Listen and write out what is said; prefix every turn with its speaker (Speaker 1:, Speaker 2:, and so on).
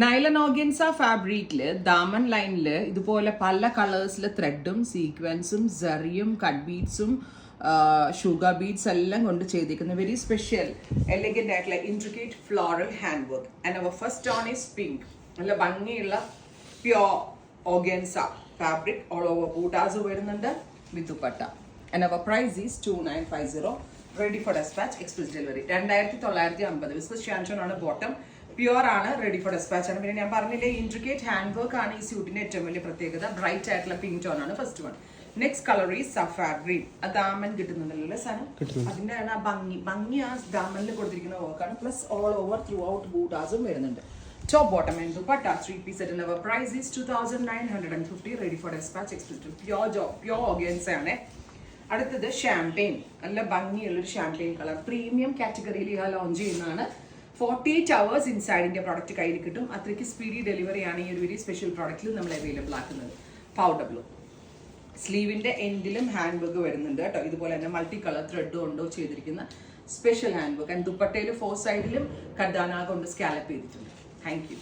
Speaker 1: നൈലൻ organza ഫാബ്രിക്കില് Daman ലൈനില് ഇതുപോലെ പല കളേഴ്സിൽ ത്രെഡും സീക്വൻസും സെറിയും കട്ട് ബീഡ്സും ഷുഗർ ബീഡ്സ് എല്ലാം കൊണ്ട് ചെയ്തിരിക്കുന്ന വെരി സ്പെഷ്യൽ എലിഗന്റ് ആയിട്ടുള്ള intricate floral hand work. And our first one is pink. നല്ല ഭംഗിയുള്ള pure organza fabric all over ബൂട്ടാസ് വരുന്നുണ്ട് with dupatta. And our price is 2950. Ready for dispatch, express delivery. 2950. Viscose ഷാൻഷോൺ ആണ് ബോട്ടം. പ്യുവർ ആണ്, ready for dispatch ആണ്. പിന്നെ ഞാൻ പറഞ്ഞില്ലേ ഇൻട്രിക്കേറ്റ് ഹാൻഡ് വർക്ക് ആണ് ഈ സ്യൂട്ടിന്റെ ഏറ്റവും വലിയ പ്രത്യേകത. ബ്രൈറ്റ് ആയിട്ടുള്ള പിങ്ക് ടോൺ ആണ് ഫസ്റ്റ് വൺ. നെക്സ്റ്റ് കളർ ഈ സഫാർ ഗ്രീൻ. ആ ദാമൻ കിട്ടുന്നുണ്ടല്ലോ സാധനം, അതിന്റെ ആ ഭംഗി ആ ദാമനിൽ കൊടുത്തിരിക്കുന്ന വർക്കാണ്. Plus all over throughout ബൂട്ടാസും വരുന്നുണ്ട്. Top bottom and dupatta 3-piece set and our price is 2950. Ready for dispatch, express. Pure organza ആണ്. അടുത്തത് ഷാംപെയിൻ. നല്ല ഭംഗിയുള്ളൊരു ഷാംപെയിൻ കളർ. പ്രീമിയം കാറ്റഗറിയിൽ ലോഞ്ച് ചെയ്യുന്നതാണ്. 48 hours ഇൻസൈഡിന്റെ പ്രോഡക്റ്റ് കയ്യിൽ കിട്ടും. അത്രയ്ക്ക് സ്പീഡി ഡെലിവറി ആണ് ഈ ഒരു വെരി സ്പെഷ്യൽ പ്രോഡക്റ്റിൽ നമ്മൾ അവൈലബിൾ ആക്കുന്നത്. Powder blue. സ്ലീവിന്റെ എൻഡിലും ഹാൻഡ് വർക്ക് വരുന്നുണ്ട് കേട്ടോ. ഇതുപോലെ തന്നെ മൾട്ടി കളർ ത്രെഡ് കൊണ്ടോ ചെയ്തിരിക്കുന്ന സ്പെഷ്യൽ ഹാൻഡ് വർക്ക്. ആൻഡ് ദുപ്പട്ടയിൽ 4 സൈഡിലും കർദാന കൊണ്ട് സ്കാലപ്പ് ചെയ്തിട്ടുണ്ട്. Thank U.